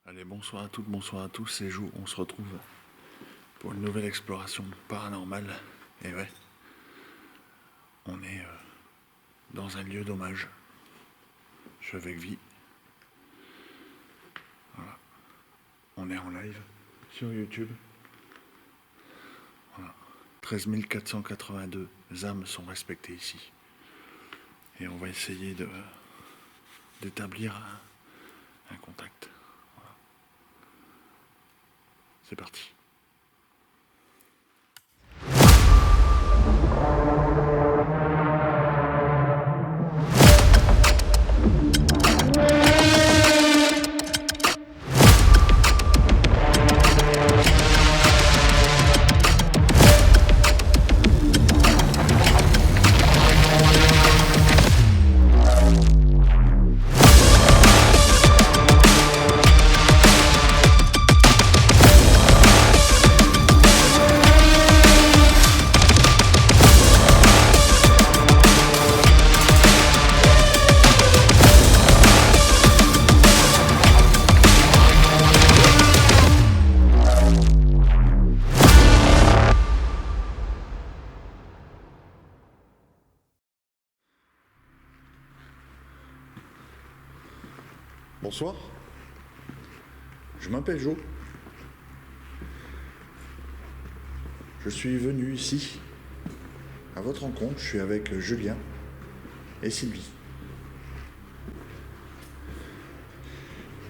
Allez, bonsoir à toutes, bonsoir à tous, c'est Jou, on se retrouve pour une nouvelle exploration paranormale. Et ouais, on est dans un lieu d'hommage. Je suis avec Vie. Voilà. On est en live sur YouTube. Voilà. 13 482 âmes sont respectées ici. Et on va essayer d'établir un contact. Voilà. C'est parti. Bonsoir, je m'appelle Jo. Je suis venu ici à votre rencontre. Je suis avec Julien et Sylvie.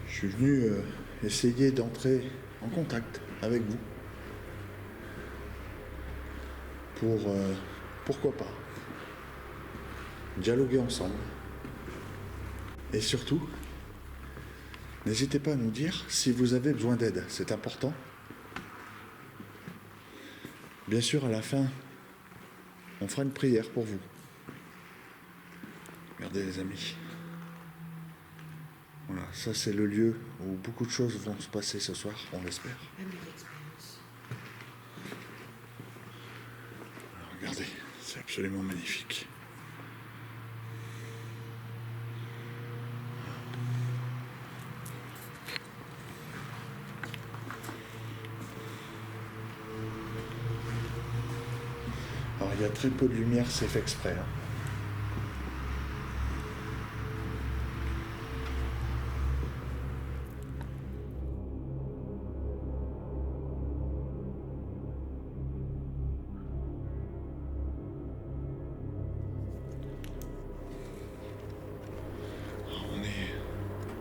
Je suis venu essayer d'entrer en contact avec vous pour, pourquoi pas, dialoguer ensemble. Et surtout, n'hésitez pas à nous dire si vous avez besoin d'aide, c'est important. Bien sûr, à la fin, on fera une prière pour vous. Regardez les amis. Voilà, ça c'est le lieu où beaucoup de choses vont se passer ce soir, on l'espère. Alors, regardez, c'est absolument magnifique. Alors il y a très peu de lumière, c'est fait exprès. Hein.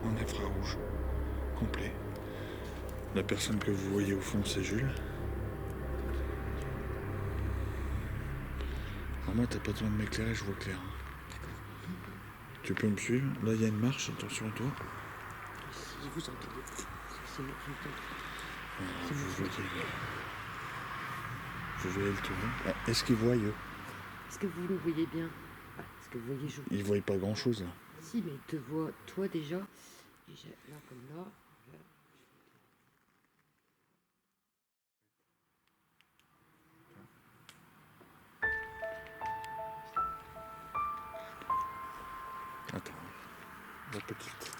On est infrarouge, complet. La personne que vous voyez au fond, c'est Jules. Alors moi, t'as pas besoin de m'éclairer, je vois clair. Tu peux me suivre? Là, il y a une marche, attention à toi. Si vous entendez, c'est moi qui entends. Vous voyez le tour. Est-ce qu'ils voient, eux? Est-ce que vous le voyez bien? Est-ce que vous voyez Jo? Ils voient pas grand-chose, là. Si, mais ils te voient, toi déjà. Déjà, là comme là. Là. Attends, la petite.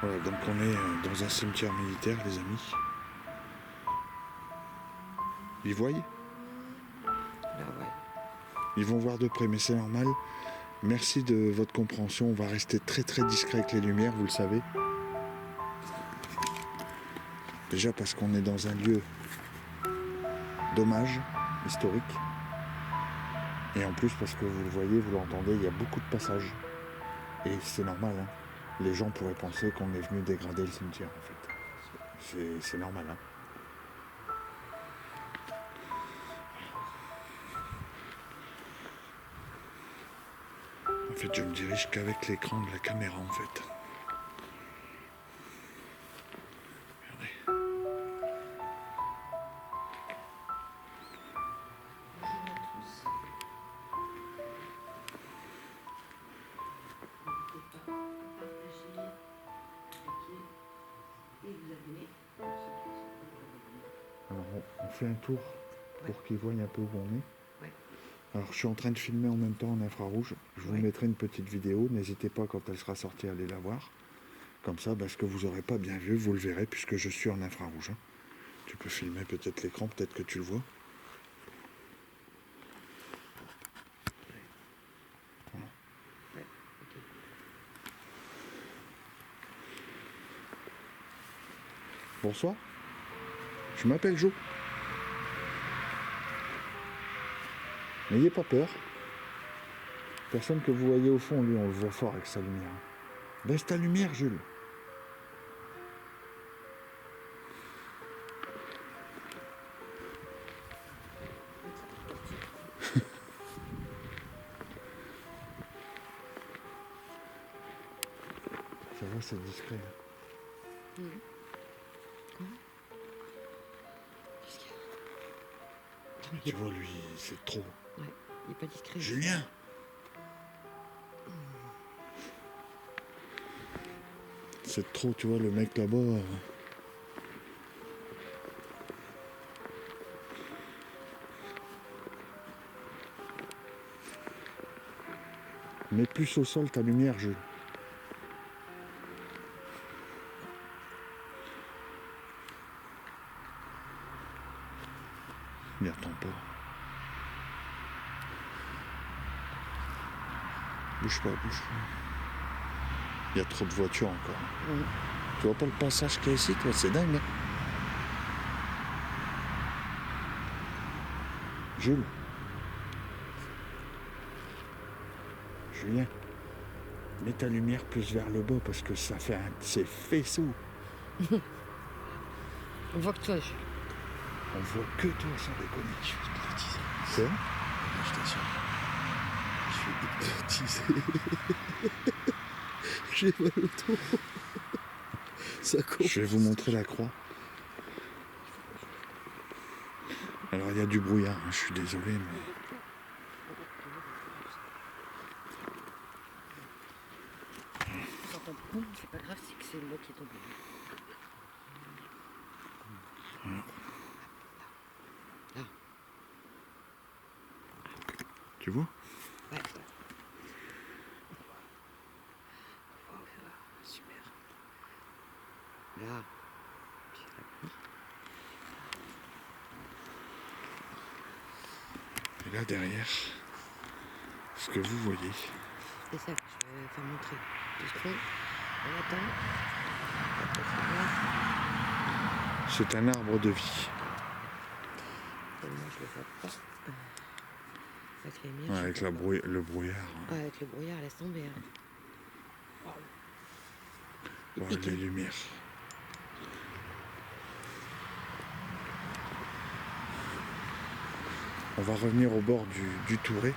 Voilà, donc on est dans un cimetière militaire, les amis. Ils voient? Là, ouais. Ils vont voir de près, mais c'est normal. Merci de votre compréhension. On va rester très très discret avec les lumières, vous le savez. Déjà parce qu'on est dans un lieu d'hommage historique. Et en plus parce que vous le voyez, vous l'entendez, il y a beaucoup de passages. Et c'est normal, hein. Les gens pourraient penser qu'on est venu dégrader le cimetière, en fait. C'est normal, hein. En fait, je me dirige qu'avec l'écran de la caméra, en fait. Regardez. Et vous abonner pour ceux qui sont Alors on fait un tour pour qu'ils voient un peu où on est. Ouais. Alors je suis en train de filmer en même temps en infrarouge. Je vous mettrai une petite vidéo. N'hésitez pas quand elle sera sortie à aller la voir. Comme ça, ce que vous n'aurez pas bien vu, vous le verrez puisque je suis en infrarouge. Hein. Tu peux filmer peut-être l'écran, peut-être que tu le vois. Voilà. Ouais, ok. Bonsoir. Je m'appelle Jo. N'ayez pas peur. Personne que vous voyez au fond, lui, on le voit fort avec sa lumière. Baisse ta lumière, Jules. Ça va, c'est discret. Quoi? Qu'est-ce qu'il y a? Non, Tu vois, lui, c'est trop. Ouais, il est pas discret. Julien! C'est trop, tu vois, le mec là-bas. Mets plus au sol ta lumière, Jules. Il attend pas. Bouge pas, bouge pas. Il y a trop de voitures encore. Tu vois pas le passage qu'il y a ici, toi? C'est dingue. Hein. Jules. Julien. Mets ta lumière plus vers le bas parce que ça fait un... C'est faisceau. On voit que toi, je... On voit que toi sans déconner. Je suis hypnotisé. C'est vrai? Je t'assure. Je suis hypnotisé. J'ai mal au dos. Ça commence. Je vais vous montrer la croix. Alors il y a du brouillard, hein, je suis désolé, mais... Quand on tombe, c'est pas grave, c'est que c'est moi qui est tombé. Là. Tu vois? Ouais. Oh, super. Là. Et là derrière, ce que vous voyez, C'est ça que je vais faire montrer. Deux secondes. On attend. c'est un arbre de vie. Tellement je le vois pas. Avec les lumières, Ouais, je avec vois le brouillard. pas. Ah, avec le brouillard, laisse tomber. Hein. Il Ouais, pique, les hein. lumières. On va revenir au bord du Touret.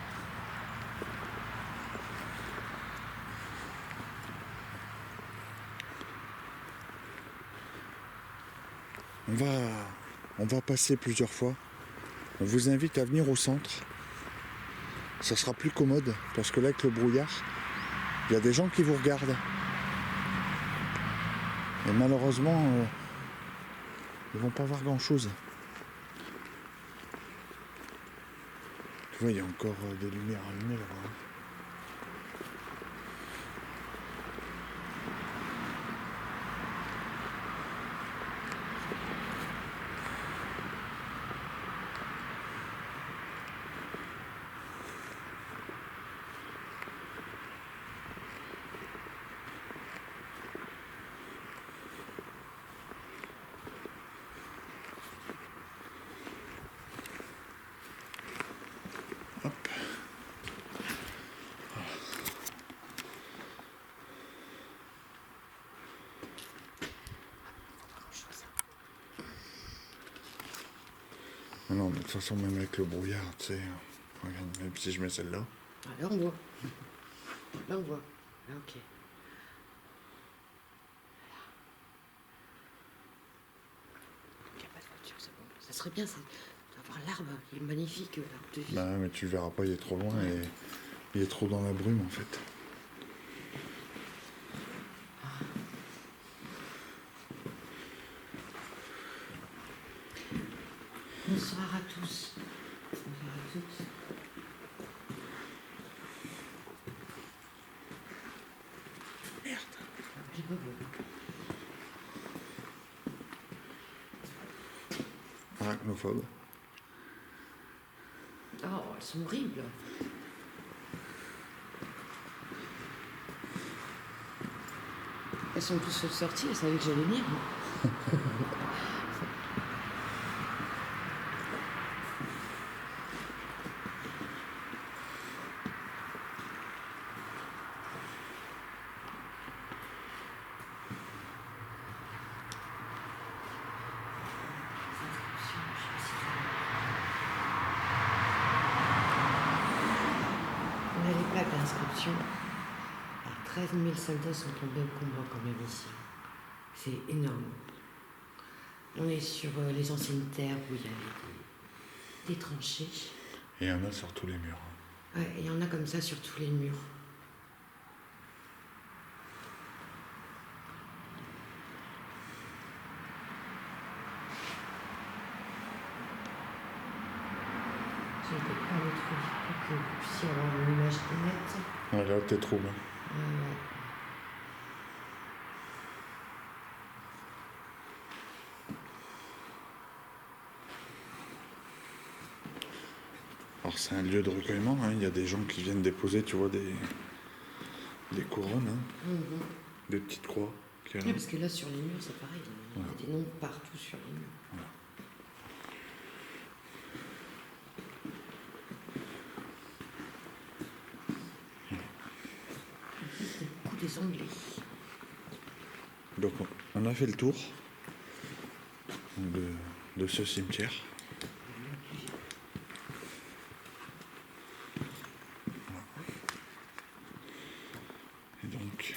On va passer plusieurs fois. On vous invite à venir au centre. Ça sera plus commode parce que là avec le brouillard, il y a des gens qui vous regardent. Et malheureusement, ils vont pas voir grand chose. Tu vois, il y a encore des lumières allumées là-bas. Hop. Non, mais de toute façon, même avec le brouillard, tu sais, regarde, même si je mets celle-là. Ah, là on voit. Là on voit. Là ok. Il n'y a pas de voiture, c'est bon. Ça serait bien, d'avoir l'arbre. Il est magnifique, l'arbre de vie. Bah, mais tu le verras pas, il est trop loin et il est trop dans la brume en fait. Bonsoir à tous. Bonsoir à toutes. Merde. J'ai pas vu. Arachnophobe. Oh, elles sont horribles. Elles sont tous sorties, elles savaient que j'allais venir. On a les plaques d'inscription. 13 000 soldats sont tombés au combat quand même ici. C'est énorme. On est sur les anciennes terres où il y a des tranchées. Et il y en a sur tous les murs. Ouais, il y en a comme ça sur tous les murs. Je ne peux pas le trouver pour que vous puissiez avoir une image nette. Ouais, là, t'es trouble. Ouais. Alors, c'est un lieu de recueillement, hein. Il y a des gens qui viennent déposer, tu vois, des couronnes, hein. Des petites croix. Oui, parce que là, sur les murs, c'est pareil. Il y a des noms partout sur les murs. Voilà. C'est beaucoup des Anglais. Donc, on a fait le tour de ce cimetière. Et donc,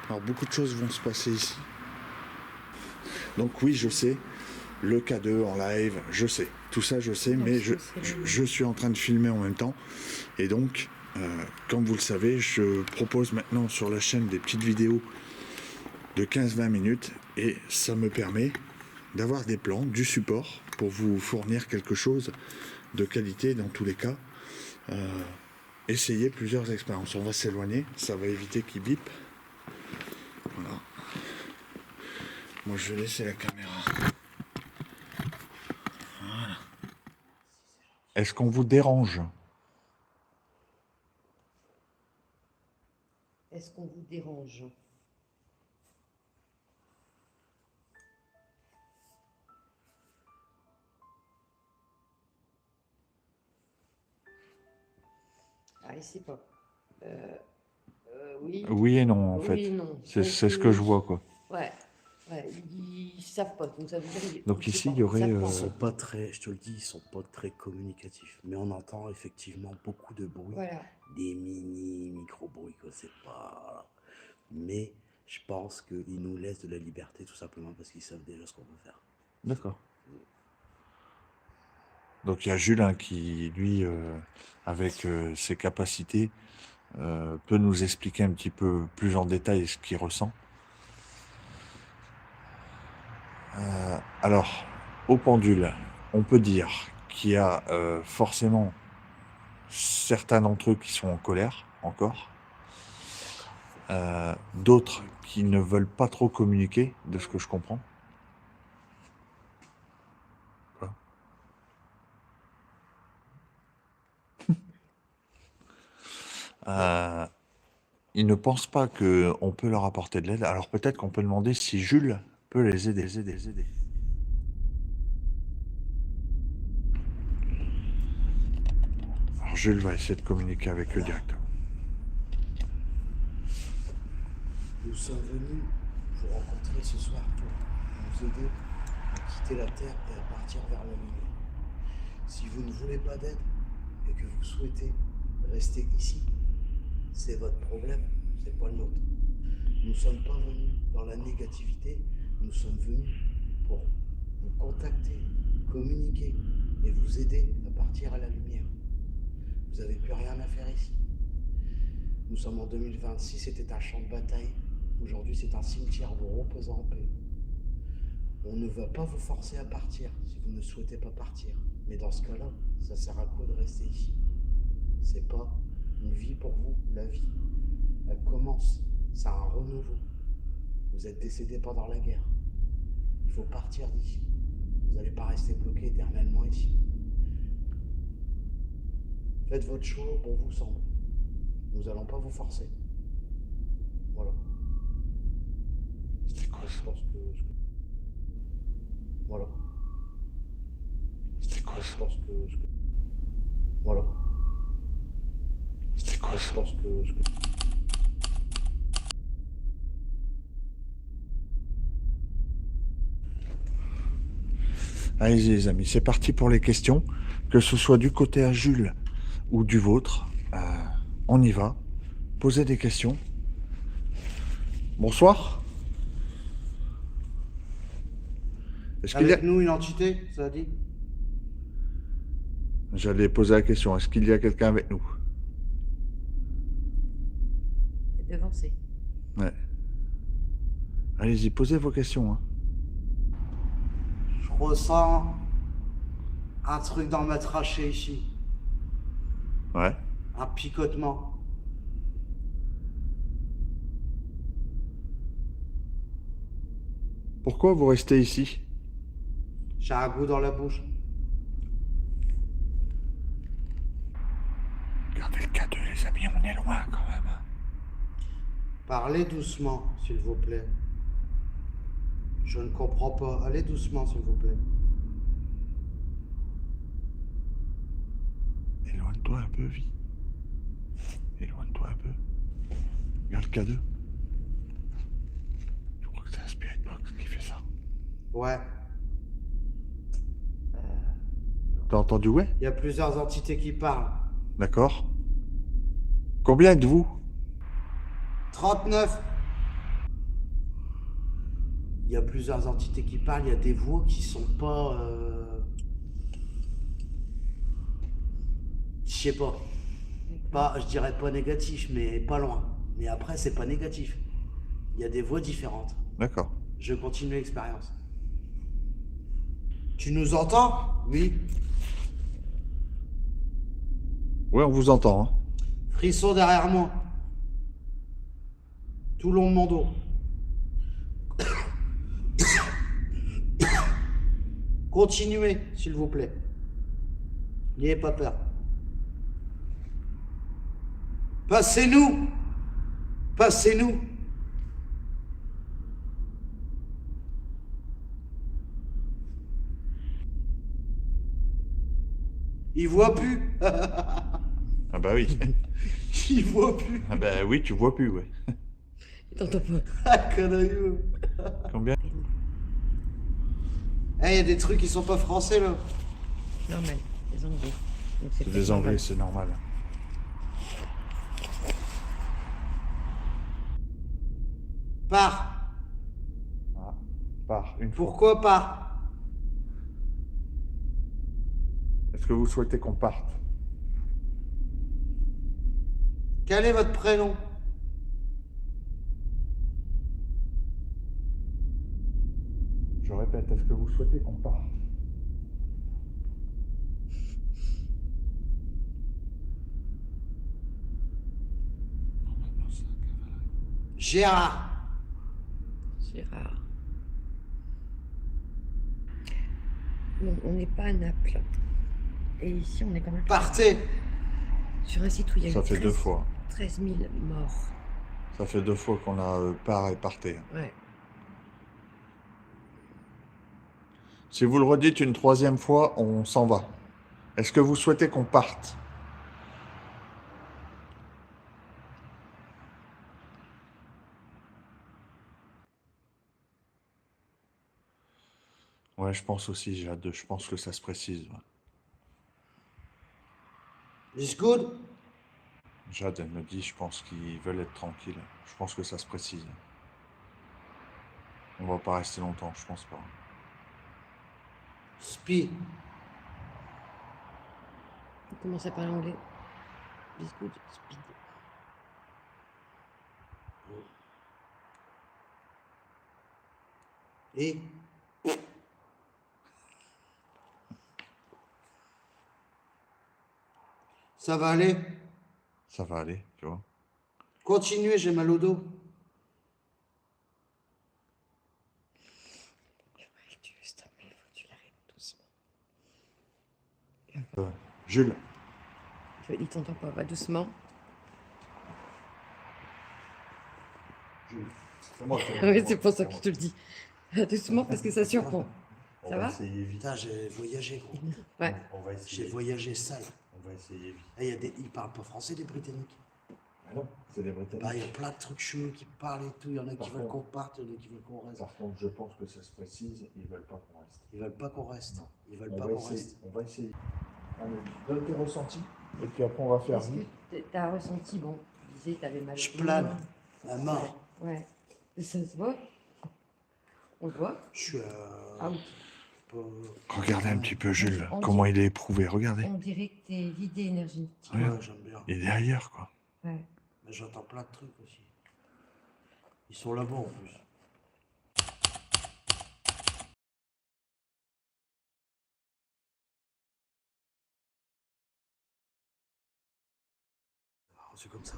alors beaucoup de choses vont se passer ici. Donc oui, je sais, le K2 en live, je sais. Tout ça, je sais, mais je suis en train de filmer en même temps. Et donc, comme vous le savez, je propose maintenant sur la chaîne des petites vidéos de 15-20 minutes. Et ça me permet d'avoir des plans, du support, pour vous fournir quelque chose de qualité dans tous les cas. Essayez plusieurs expériences. On va s'éloigner, ça va éviter qu'il bip. Voilà. Moi, je vais laisser la caméra. Voilà. Est-ce qu'on vous dérange? Est-ce qu'on vous dérange? Ah, il sait pas. Oui. Oui et non, en Oui fait. et non. C'est ce que je vois, quoi. Ouais. Ils savent pas. Donc ça veut dire. Donc ils ici, savent il y aurait, pas, ils savent Ils pas. sont pas très, je te le dis, ils sont pas très communicatifs. Mais on entend effectivement beaucoup de bruit. Voilà. Des micro-bruits, quoi. C'est pas. Mais je pense qu'ils nous laissent de la liberté tout simplement parce qu'ils savent déjà ce qu'on veut faire. D'accord. Donc il y a Jules hein, qui, lui, avec ses capacités, peut nous expliquer un petit peu plus en détail ce qu'il ressent. Alors, au pendule, on peut dire qu'il y a forcément certains d'entre eux qui sont en colère, encore. D'autres qui ne veulent pas trop communiquer, de ce que je comprends. Quoi ? Ils ne pensent pas qu'on peut leur apporter de l'aide. Alors peut-être qu'on peut demander si Jules peut les aider. Alors Jules va essayer de communiquer avec eux directement. Nous sommes venus vous rencontrer ce soir pour vous aider à quitter la Terre et à partir vers la Lune. Si vous ne voulez pas d'aide et que vous souhaitez rester ici, c'est votre problème, c'est pas le nôtre. Nous ne sommes pas venus dans la négativité, nous sommes venus pour vous contacter, communiquer et vous aider à partir à la lumière. Vous n'avez plus rien à faire ici. Nous sommes en 2026, c'était un champ de bataille. Aujourd'hui, c'est un cimetière, vous reposez en paix. On ne va pas vous forcer à partir si vous ne souhaitez pas partir. Mais dans ce cas-là, ça sert à quoi de rester ici? C'est pas une vie pour vous, la vie. Elle commence, c'est un renouveau. Vous êtes décédé pendant la guerre. Il faut partir d'ici. Vous n'allez pas rester bloqué éternellement ici. Faites votre choix au bon vous semble. Nous n'allons pas vous forcer. Voilà. C'était quoi ça? Je pense que... Voilà. C'était quoi Je ça? pense que... Voilà. C'était quoi Je ça? pense que... Allez-y les amis, c'est parti pour les questions. Que ce soit du côté à Jules ou du vôtre, on y va. Posez des questions. Bonsoir. Est-ce qu'il y a... Avec nous, une entité, ça a dit? J'allais poser la question, est-ce qu'il y a quelqu'un avec nous? Devancé. Ouais. Allez-y, posez vos questions. Hein. Je ressens un truc dans ma trachée ici. Ouais. Un picotement. Pourquoi vous restez ici? J'ai un goût dans la bouche. Regardez le K2 les amis, on est loin quand même. Parlez doucement, s'il vous plaît. Je ne comprends pas. Allez doucement, s'il vous plaît. Éloigne-toi un peu, vie. Éloigne-toi un peu. Regarde le K2. Je crois que c'est un Spirit Box qui fait ça. Ouais. T'as entendu ouais? Il y a plusieurs entités qui parlent. D'accord. Combien êtes-vous? 39. Il y a plusieurs entités qui parlent. Il y a des voix qui sont pas... Je sais pas. Pas, je dirais pas négatif, mais pas loin. Mais après, c'est pas négatif. Il y a des voix différentes. D'accord. Je continue l'expérience. Tu nous entends? Oui. Ouais, on vous entend. Hein. Frisson derrière moi. Tout le long de mon dos. Continuez, s'il vous plaît. N'ayez pas peur. Passez-nous. Passez-nous. Il voit plus. Ah bah oui. Il voit plus. Ah bah oui, tu vois plus, ouais. Il t'entend pas. Ah, canailleux. Combien? Eh, il y a des trucs qui sont pas français, là. Normal, les Anglais. Donc C'est peut-être des Anglais, normal. c'est normal. Pars. Ah, part, une fois. Pourquoi pas? Est-ce que vous souhaitez qu'on parte? Quel est votre prénom? Je répète, est-ce que vous souhaitez qu'on parte? Gérard. Gérard. Bon, on n'est pas à Naples. Et ici, on est quand même Partez. sur un site où il y a Ça eu fait 2 fois. 13 000 morts. Ça fait 2 fois qu'on a part et partez. Ouais. Si vous le redites une 3e fois, on s'en va. Est-ce que vous souhaitez qu'on parte? Ouais, je pense aussi, j'ai hâte de... Je pense que ça se précise. Ouais. It's good. Jade, elle me dit, je pense qu'ils veulent être tranquilles. Je pense que ça se précise. On va pas rester longtemps, je pense pas. Speed. Il commence à parler anglais. Biscuit, speed. Et ça va aller? Ça va aller, tu vois. Continuez, j'ai mal au dos. Stop, mais il faut que tu l'arrêtes doucement. Jules, Il t'entend pas, va doucement. Jules, c'est moi qui Oui, c'est pour ça que je te le dis. Va doucement parce que ça surprend. On Ça va va essayer vite. Putain, j'ai voyagé, gros. Ouais. On va J'ai essayer. voyagé sale. On va essayer vite. Ah, ils parlent pas français, les Britanniques. Ah non, c'est des Britanniques. Bah, il y a plein de trucs chelous qui parlent et tout. Il y en a Par qui veulent contre- qu'on parte, il y en a qui veulent qu'on reste. Par contre, je pense que ça se précise, ils veulent pas qu'on reste. Ils veulent pas qu'on reste. Ils veulent On pas va qu'on essayer. reste. On va essayer. Allez, donne tes ressentis. Et puis après, on va faire Est-ce vite. que t'as ressenti, bon, tu disais que t'avais mal Je au dos. plane. À mort. Ouais. Et ça se voit. On le voit. Je suis Out. Regardez un petit peu Jules, On comment dit- il est éprouvé. Regardez. On dirait que t'es vidé énergétique. Ouais, Regarde. j'aime bien. Il est ailleurs, quoi. Ouais. Mais j'entends plein de trucs aussi. Ils sont là-bas en plus. C'est comme ça.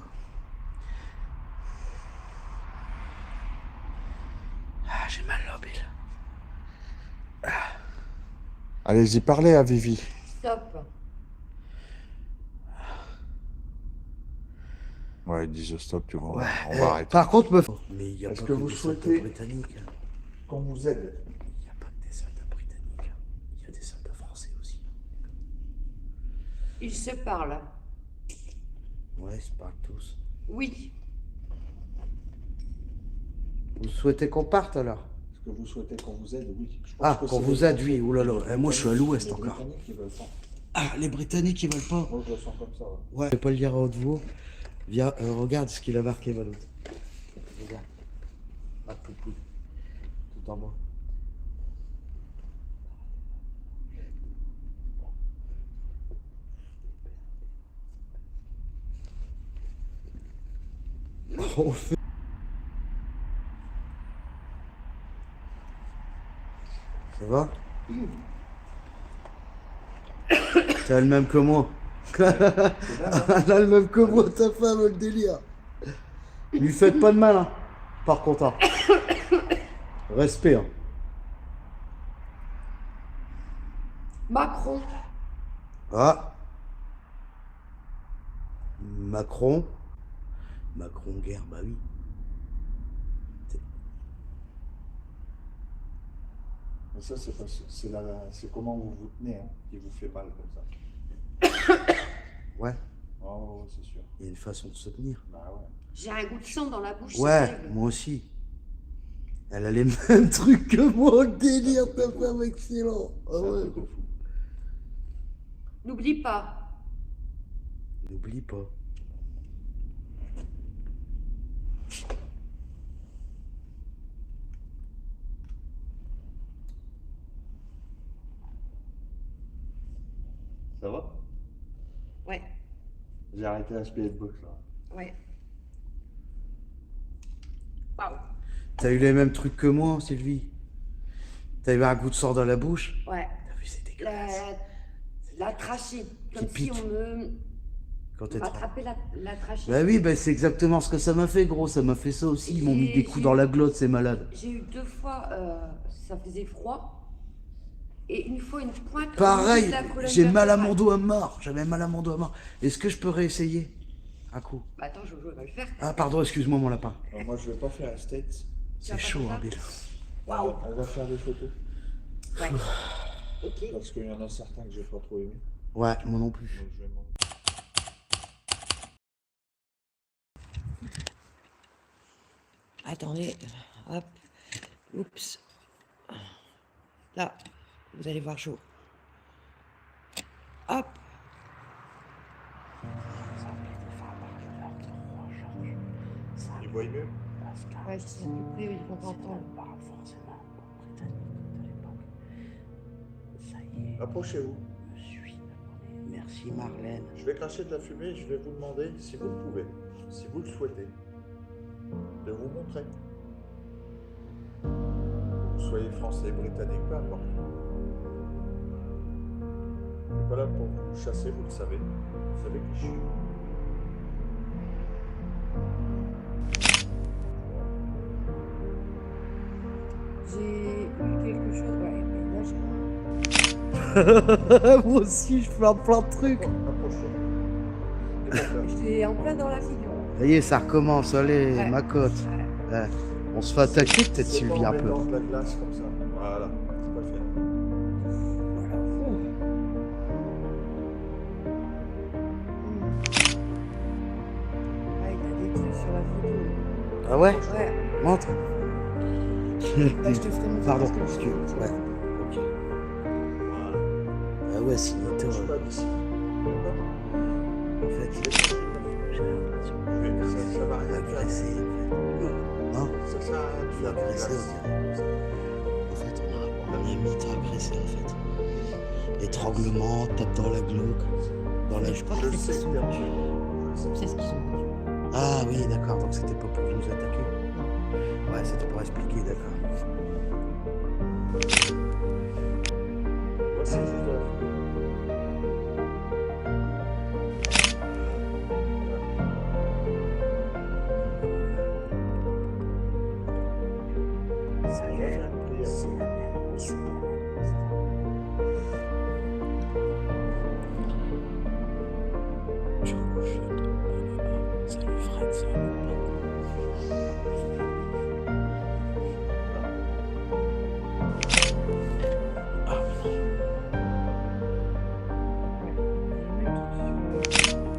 Ah, j'ai mal là, Bill. Allez-y, parlez à Vivi. Stop. Ouais, ils disent stop, tu vois. Ouais. On va arrêter. Par contre, mais il y a Est-ce pas que que vous des souhaitez- soldats britanniques. Hein. Qu'on vous aide. Il n'y a pas que des soldats britanniques. Hein. Il y a des soldats français aussi. Ils se parlent. Ouais, ils se parlent tous. Oui. Vous souhaitez qu'on parte alors? Est-ce que vous souhaitez qu'on vous aide? Oui. Je pense Ah, que qu'on c'est vous les aide, Français. oui. Ouh là là. Les Moi, je suis à Britanniques- l'ouest les encore. Britanniques, ils veulent pas. Ah, les Britanniques, ils veulent pas. Moi, je le sens comme ça. Ouais. Ouais. Je vais pas le dire à haute voix. Viens, regarde ce qu'il a marqué, Valou. Regarde. Ma poupou. Tout en bas. On fait. Ça va? T'as le même que moi. Elle a le même que moi, ta femme, le délire. Lui faites pas de mal, hein. Par contre, hein. Respect, hein. Macron. Ah. Macron. Macron guerre, bah oui. Mais ça, c'est parce que c'est comment vous vous tenez hein, qui vous fait mal comme ça. Ouais, Oh, c'est sûr. il y a une façon de se tenir. Bah ouais. J'ai un goût de sang dans la bouche. c'est Ouais, terrible. moi aussi. Elle a les mêmes trucs que moi, le délire, ta femme, excellent. Ah C'est un ouais. truc de fou. N'oublie pas. N'oublie pas. Ça va? Ouais. J'ai arrêté la spirit box là. Ouais. Waouh. T'as eu les mêmes trucs que moi, Sylvie. T'as eu un goût de sang dans la bouche. Ouais. T'as vu, c'est dégueulasse. La trachée. Comme si pique. on me Quand t'es rattrapait la trachée. Bah oui, bah c'est exactement ce que ça m'a fait, gros. Ça m'a fait ça aussi. Ils m'ont mis des coups dans la glotte, ces malades. J'ai eu 2 fois, ça faisait froid. Et une fois, une pointe. au niveau Pareil, de la colonne j'ai mal à vertébrale. mon dos à mort. J'avais mal à mon dos à mort. Est-ce que je peux réessayer un coup? Bah attends, Jojo va le faire. Ah, pardon, excuse-moi, mon lapin. Alors, moi, je vais pas faire la state. C'est chaud, hein, Bill. Waouh. On va faire des photos. Ouais. Ok. Parce qu'il y en a certains que j'ai pas trop aimé. Ouais, moi non plus. Donc je vais m'en- Attendez. Hop. Oups. Là. Vous allez voir chaud. Hop. Il voit mieux. Ouais, Ouais, c'est plus près, ils vont t'entendre. Parle forcément britannique de l'époque. Ça y est, Approchez-vous. je suis abonné. Merci Marlène. Je vais cracher de la fumée et je vais vous demander, si vous le pouvez, si vous le souhaitez, de vous montrer. Que vous soyez français, britannique, peu importe. Je suis pas là pour vous chasser, vous le savez. Vous savez qui je suis. J'ai eu quelque chose, ouais, mais là j'ai. Moi aussi, je fais plein de trucs. Approchez. J'étais en plein dans la figure. Ça y est, ça recommence. Allez, Ouais. ma cote. Ouais. Ouais. On se fait attaquer, peut-être Sylvie un peu. Dans de la glace comme ça. Voilà, c'est pas fait. Ouais, il y a des trucs sur la photo. Ah ouais? Ouais. Montre. Bah, je te ferai montrer Pardon, parce que excuse. Ouais. Ok. Voilà. Ah ouais, c'est une Je suis auteur. pas d'ici. D'accord. En fait, j'ai l'impression Ça va rien faire. agressé, en fait. Non? Ça sert à rien de Tu faire as de la agressé, glace. En fait, on a mis t'as agressé, en fait. Étranglement, tape dans la glauque, dans la... Je crois que Je c'est sais ce qu'ils qu'il y a sont. un truc. Je sais. C'est ce qu'ils sont. Ah oui, d'accord, donc c'était pas pour nous attaquer. Ouais, c'était pour expliquer, d'accord. Moi, c'est juste de la fumée. Ça y est, c'est la merde. Salut Fred, ça va mon pote. Ah mais non.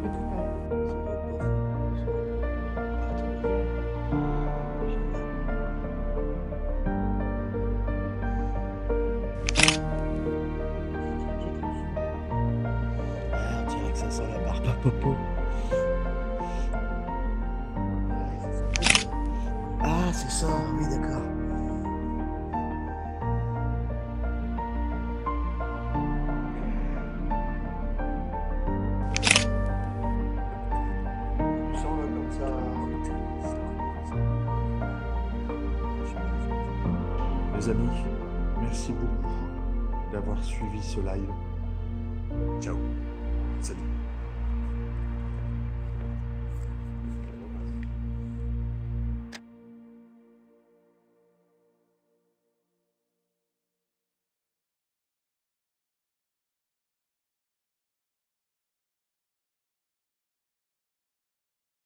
Ah, on dirait que ça sent la barbe à popo. Ah, c'est ça, oui, d'accord. Sors-le comme ça. Les amis, merci beaucoup d'avoir suivi ce live. Ciao. Salut.